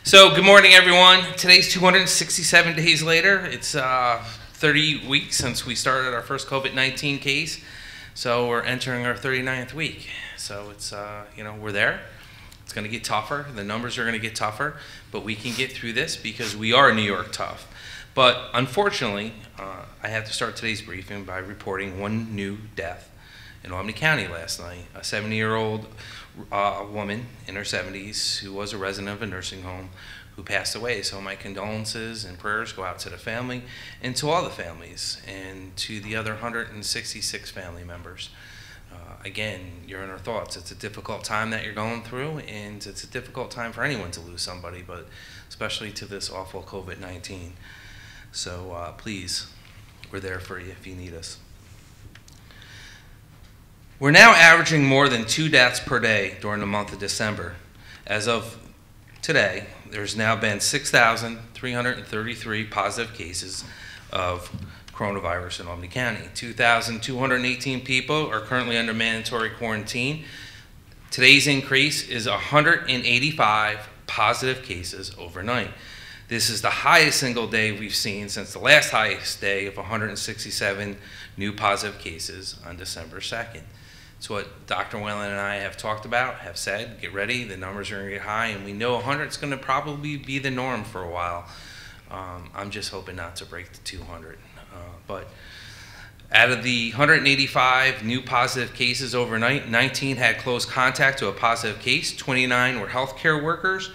So good morning, everyone. Today's 267 days later. It's 30 weeks since we started our first COVID-19 case. So we're entering our 39th week. So it's, we're there. It's going to get tougher. The numbers are going to get tougher, but we can get through this because we are New York tough. But unfortunately, I have to start today's briefing by reporting one new death in Albany County last night. A 70-year-old woman in her 70s who was a resident of a nursing home who passed away. So my condolences and prayers go out to the family and to all the families and to the other 166 family members. Again, you're in our thoughts. It's a difficult time that you're going through, and it's a difficult time for anyone to lose somebody, but especially to this awful COVID-19. So please, we're there for you if you need us. We're now averaging more than 2 deaths per day during the month of December. As of today, there's now been 6,333 positive cases of coronavirus in Albany County. 2,218 people are currently under mandatory quarantine. Today's increase is 185 positive cases overnight. This is the highest single day we've seen since the last highest day of 167 new positive cases on December 2nd. It's what Dr. Whalen and I have talked about, have said, get ready, the numbers are going to get high, and we know 100 is going to probably be the norm for a while. I'm just hoping not to break the 200. But out of the 185 new positive cases overnight, 19 had close contact to a positive case, 29 were healthcare workers,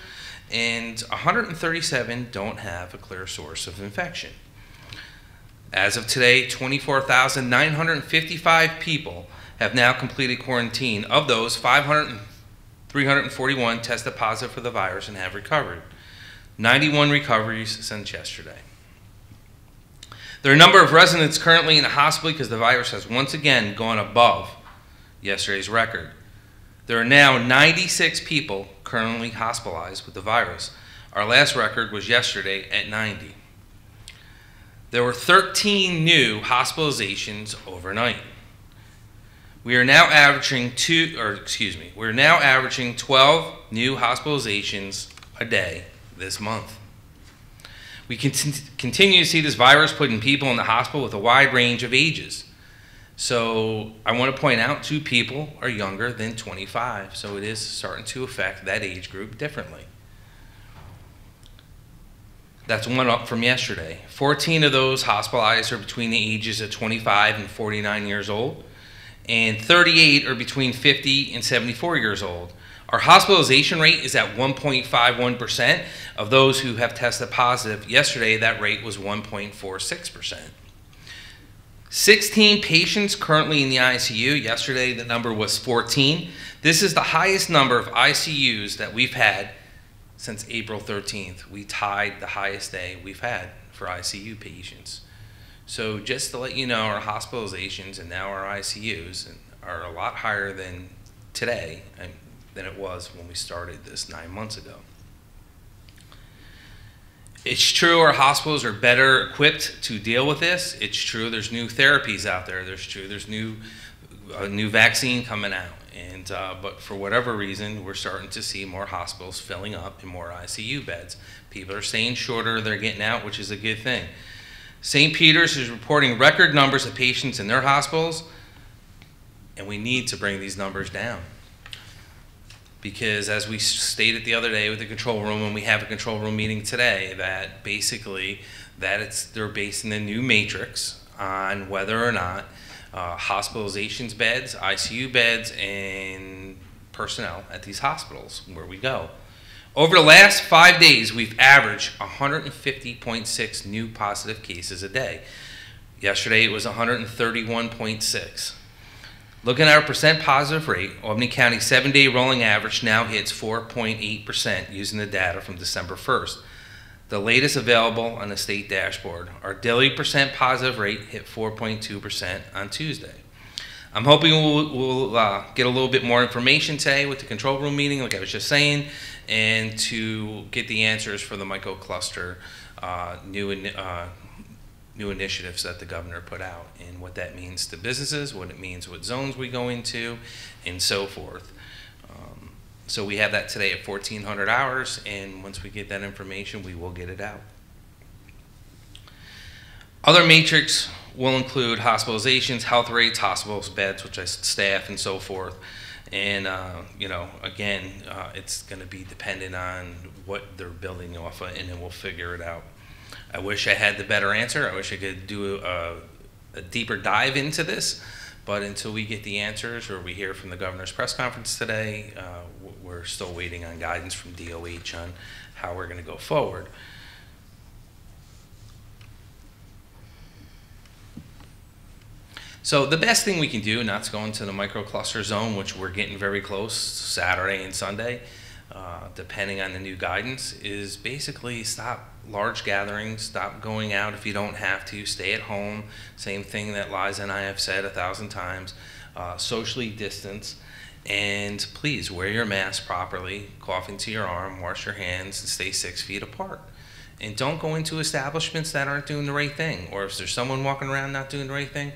and 137 don't have a clear source of infection. As of today, 24,955 people have now completed quarantine. Of those, 341 tested positive for the virus and have recovered. 91 recoveries since yesterday. There are a number of residents currently in the hospital because the virus has once again gone above yesterday's record. There are now 96 people currently hospitalized with the virus. Our last record was yesterday at 90. There were 13 new hospitalizations overnight. We are now averaging 12 new hospitalizations a day this month. We continue to see this virus putting people in the hospital with a wide range of ages. So I want to point out 2 people are younger than 25, so it is starting to affect that age group differently. That's one up from yesterday. 14 of those hospitalized are between the ages of 25 and 49 years old, and 38 are between 50 and 74 years old. Our hospitalization rate is at 1.51% of those who have tested positive. Yesterday, that rate was 1.46%. 16 patients currently in the ICU. Yesterday, the number was 14. This is the highest number of ICUs that we've had since April 13th. We tied the highest day we've had for ICU patients. So just to let you know, our hospitalizations and now our ICUs are a lot higher than today than it was when we started this 9 months ago. It's true our hospitals are better equipped to deal with this. It's true there's new therapies out there. There's new vaccine coming out. And but for whatever reason, we're starting to see more hospitals filling up and more ICU beds. People are staying shorter, they're getting out, which is a good thing. St. Peter's is reporting record numbers of patients in their hospitals, and we need to bring these numbers down. Because as we stated the other day with the control room, and we have a control room meeting today, that basically they're basing the new matrix on whether or not hospitalizations beds, ICU beds, and personnel at these hospitals where we go. Over the last 5 days, we've averaged 150.6 new positive cases a day. Yesterday, it was 131.6. Looking at our percent positive rate, Albany County 7-day rolling average now hits 4.8% using the data from December 1st. The latest available on the state dashboard. Our daily percent positive rate hit 4.2% on Tuesday. I'm hoping we'll get a little bit more information today with the control room meeting, like I was just saying, and to get the answers for the microcluster new initiatives that the governor put out and what that means to businesses, what it means what zones we go into, and so forth. So we have that today at 1,400 hours, and once we get that information, we will get it out. Other matrix will include hospitalizations, health rates, hospitals, beds, which I said, staff, and so forth. And, you know, again, it's going to be dependent on what they're building off of, and then we'll figure it out. I wish I had the better answer. I wish I could do a deeper dive into this, but until we get the answers or we hear from the governor's press conference today, we're still waiting on guidance from DOH on how we're going to go forward. So the best thing we can do, not to go into the microcluster zone, which we're getting very close Saturday and Sunday, depending on the new guidance, is basically stop large gatherings, stop going out if you don't have to, stay at home. Same thing that Liza and I have said 1,000 times. Socially distance, and please wear your mask properly, cough into your arm, wash your hands, and stay 6 feet apart. And don't go into establishments that aren't doing the right thing, or if there's someone walking around not doing the right thing.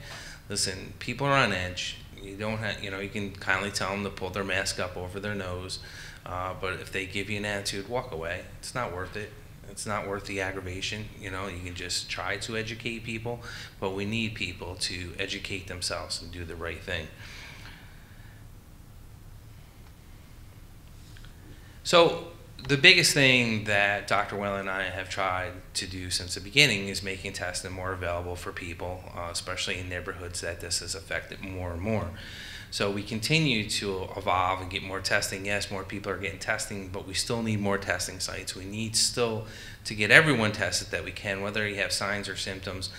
Listen, people are on edge. You don't have, you know, you can kindly tell them to pull their mask up over their nose, but if they give you an attitude, walk away. It's not worth it. It's not worth the aggravation. You know, you can just try to educate people, but we need people to educate themselves and do the right thing. So the biggest thing that Dr. Whalen and I have tried to do since the beginning is making testing more available for people, especially in neighborhoods that this has affected more and more. So we continue to evolve and get more testing. Yes, more people are getting testing, but we still need more testing sites. We need still to get everyone tested that we can, whether you have signs or symptoms.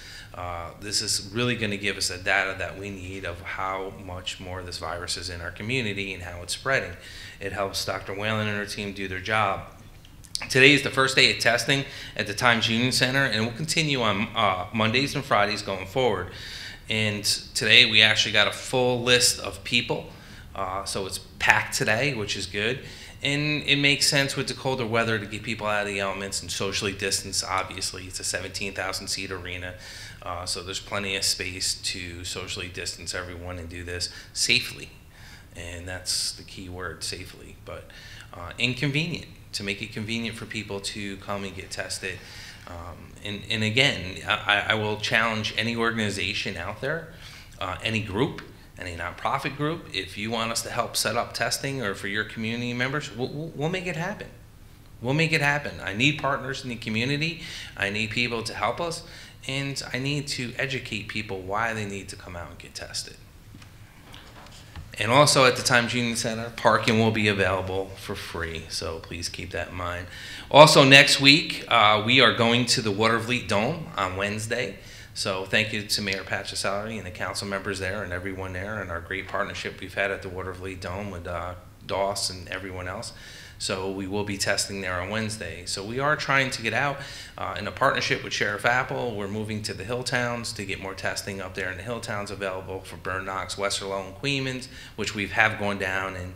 This is really going to give us the data that we need of how much more this virus is in our community and how it's spreading. It helps Dr. Whalen and her team do their job. Today is the first day of testing at the Times Union Center, and we'll continue on Mondays and Fridays going forward. And today we actually got a full list of people, so it's packed today, which is good. And it makes sense with the colder weather to get people out of the elements and socially distance. Obviously, it's a 17,000 seat arena, so there's plenty of space to socially distance everyone and do this safely. And that's the key word, safely. But inconvenient, to make it convenient for people to come and get tested. And again, I will challenge any organization out there, any group, any nonprofit group, if you want us to help set up testing or for your community members, we'll make it happen. We'll make it happen. I need partners in the community. I need people to help us. And I need to educate people why they need to come out and get tested. And also at the Times Union Center, parking will be available for free, so please keep that in mind. Also next week, we are going to the Watervliet Dome on Wednesday. So thank you to Mayor Patricelli and the council members there and everyone there and our great partnership we've had at the Watervliet Dome with DOS and everyone else. So we will be testing there on Wednesday. So we are trying to get out in a partnership with Sheriff Apple. We're moving to the hill towns to get more testing up there in the hill towns available for Burn Knox, Westerlo, and Queens, which we have gone down. And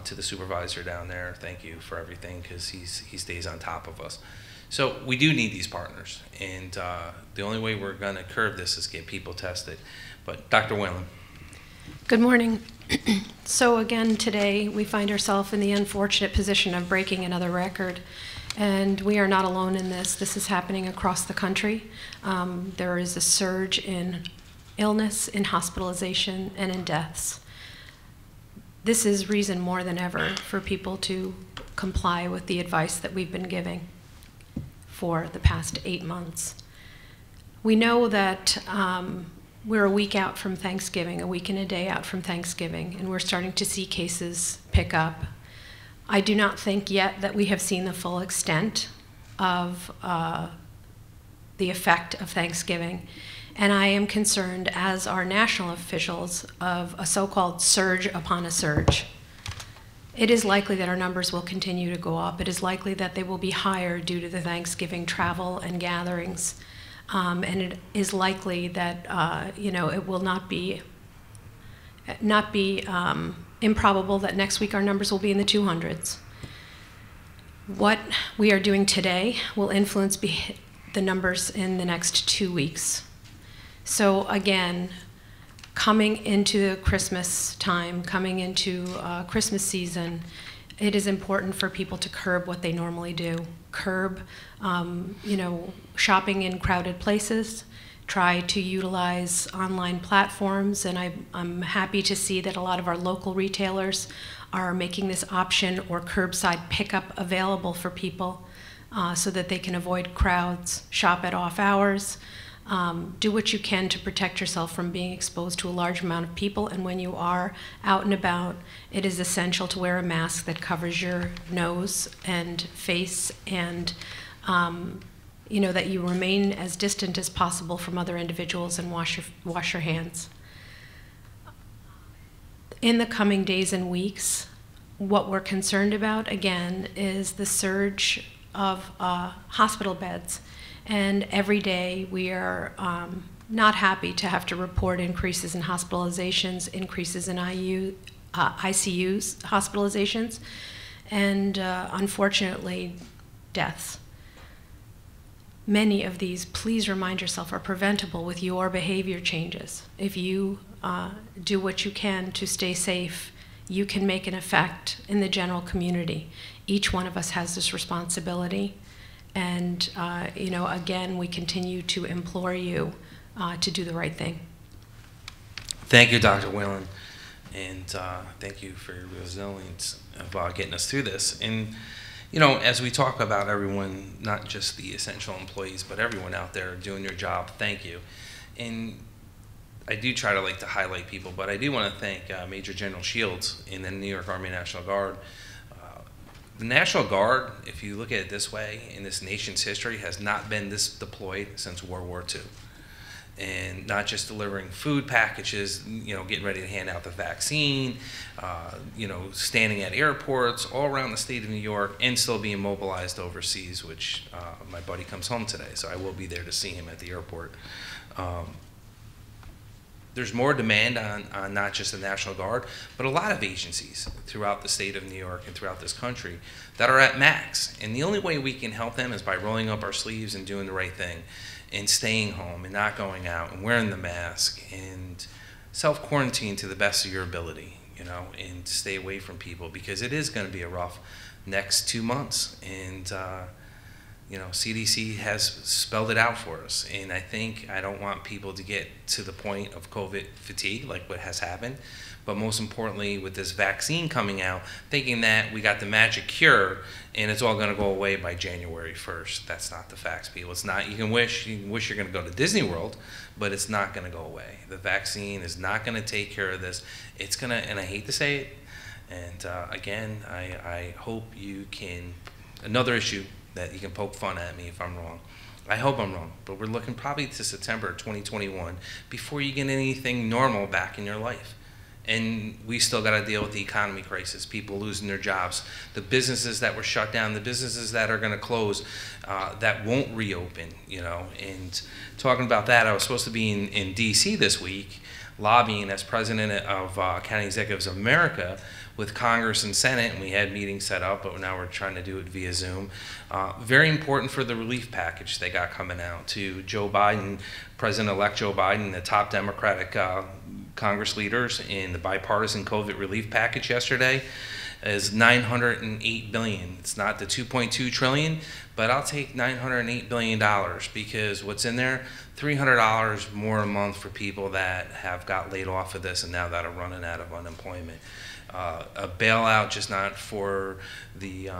to the supervisor down there, thank you for everything, because he stays on top of us. So we do need these partners, and the only way we're going to curb this is get people tested. But Dr. Whalen. Good morning. So again, today we find ourselves in the unfortunate position of breaking another record, and we are not alone in this. This is happening across the country. There is a surge in illness, in hospitalization, and in deaths. This is reason more than ever for people to comply with the advice that we've been giving for the past 8 months. We know that we're a week out from Thanksgiving, a week and a day out from Thanksgiving, and we're starting to see cases pick up. I do not think yet that we have seen the full extent of the effect of Thanksgiving, and I am concerned, as are national officials, of a so-called surge upon a surge. It is likely that our numbers will continue to go up. It is likely that they will be higher due to the Thanksgiving travel and gatherings. And it is likely that it will not be improbable that next week our numbers will be in the 200s. What we are doing today will influence the numbers in the next 2 weeks. So again, coming into Christmas time, coming into Christmas season, it is important for people to curb what they normally do. Curb, shopping in crowded places. Try to utilize online platforms, and I'm happy to see that a lot of our local retailers are making this option or curbside pickup available for people so that they can avoid crowds, shop at off hours. Do what you can to protect yourself from being exposed to a large amount of people, and when you are out and about, it is essential to wear a mask that covers your nose and face, and that you remain as distant as possible from other individuals and wash your hands. In the coming days and weeks, what we're concerned about, again, is the surge of hospital beds. And every day we are not happy to have to report increases in hospitalizations, increases in ICUs, hospitalizations, and unfortunately, deaths. Many of these, please remind yourself, are preventable with your behavior changes. If you do what you can to stay safe, you can make an effect in the general community. Each one of us has this responsibility. And, again, we continue to implore you to do the right thing. Thank you, Dr. Whalen. And thank you for your resilience of getting us through this. And, as we talk about everyone, not just the essential employees, but everyone out there doing their job, thank you. And I do try to highlight people, but I do want to thank Major General Shields in the New York Army National Guard. The National Guard, if you look at it this way, in this nation's history, has not been this deployed since World War II. And not just delivering food packages, getting ready to hand out the vaccine, standing at airports all around the state of New York, and still being mobilized overseas, which my buddy comes home today, so I will be there to see him at the airport. There's more demand on not just the National Guard, but a lot of agencies throughout the state of New York and throughout this country that are at max. And the only way we can help them is by rolling up our sleeves and doing the right thing and staying home and not going out and wearing the mask and self-quarantine to the best of your ability, and stay away from people, because it is going to be a rough next 2 months. And CDC has spelled it out for us, and I don't want people to get to the point of COVID fatigue like what has happened, but most importantly with this vaccine coming out, thinking that we got the magic cure and it's all going to go away by January 1st. That's not the facts, people. It's not. You can wish you're going to go to Disney World, but it's not going to go away. The vaccine is not going to take care of this. It's going to, and I hate to say it, and again, I hope you can, another issue that you can poke fun at me if I'm wrong. I hope I'm wrong, but we're looking probably to September 2021 before you get anything normal back in your life. And we still got to deal with the economy crisis, people losing their jobs, the businesses that were shut down, the businesses that are going to close, that won't reopen, And talking about that, I was supposed to be in D.C. this week, lobbying as president of County Executives of America with Congress and Senate, and we had meetings set up, but now we're trying to do it via Zoom. Very important for the relief package they got coming out to Joe Biden, President-elect Joe Biden, the top Democratic Congress leaders in the bipartisan COVID relief package yesterday is $908 billion. It's not the $2.2 trillion, but I'll take $908 billion, because what's in there, $300 more a month for people that have got laid off of this and now that are running out of unemployment. A bailout just not for the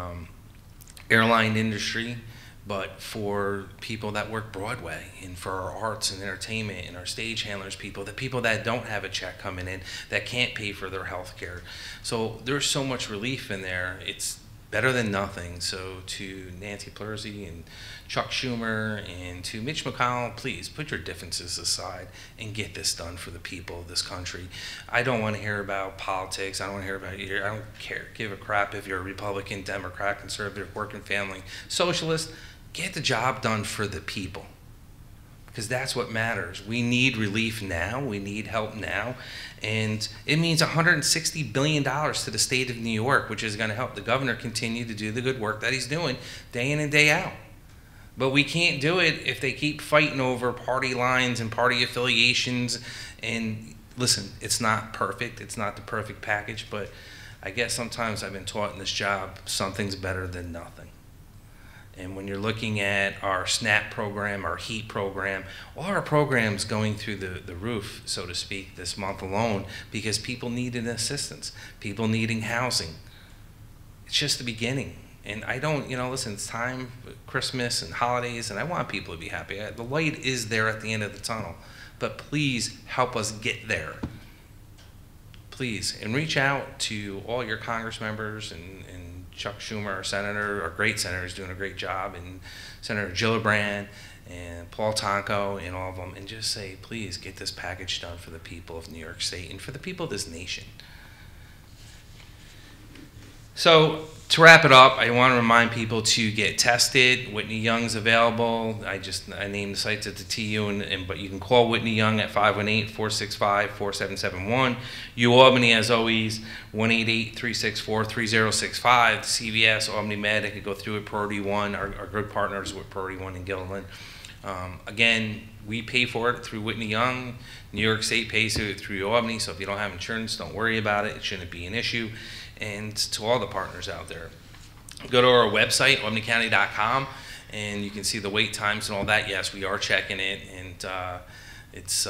airline industry, but for people that work Broadway and for our arts and entertainment and our stage handlers, the people that don't have a check coming in, that can't pay for their health care. So there's so much relief in there. It's better than nothing. So to Nancy Pelosi and Chuck Schumer and to Mitch McConnell, please put your differences aside and get this done for the people of this country. I don't want to hear about politics. I don't want to hear about I don't care. Give a crap if you're a Republican, Democrat, conservative, working family, socialist. Get the job done for the people, because that's what matters. We need relief now. We need help now. And it means $160 billion to the state of New York, which is going to help the governor continue to do the good work that he's doing day in and day out. But we can't do it if they keep fighting over party lines and party affiliations. And listen, it's not perfect. It's not the perfect package, but I guess sometimes I've been taught in this job, something's better than nothing. And when you're looking at our SNAP program, our HEAT program, all our programs going through the roof, so to speak, this month alone, because people needed assistance, people needing housing. It's just the beginning. And I don't, listen, it's time, Christmas and holidays, and I want people to be happy. The light is there at the end of the tunnel. But please help us get there. Please. And reach out to all your Congress members and Chuck Schumer, our senator, our great senator, is doing a great job, and Senator Gillibrand and Paul Tonko and all of them, and just say, please get this package done for the people of New York State and for the people of this nation. So to wrap it up, I want to remind people to get tested. Whitney Young's available. I named the sites at the TU, but you can call Whitney Young at 518-465-4771. UAlbany, as always, 188-364-3065. CVS, Albany Med, I could go through it. Priority One, our good partners with Priority One in Gilliland. Again, we pay for it through Whitney Young. New York State pays it through Albany, so if you don't have insurance, don't worry about it. It shouldn't be an issue. And to all the partners out there, go to our website, albanycounty.com, and you can see the wait times and all that. Yes, we are checking it, and it's,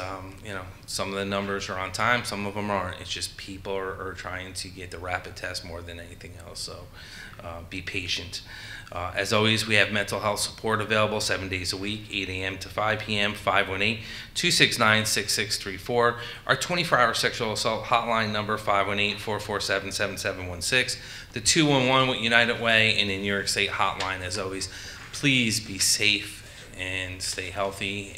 some of the numbers are on time, some of them aren't. It's just people are trying to get the rapid test more than anything else, so be patient. As always, we have mental health support available 7 days a week, 8 a.m. to 5 p.m., 518-269-6634. Our 24-hour sexual assault hotline number, 518-447-7716. The 211 with United Way, and the New York State hotline, as always. Please be safe and stay healthy,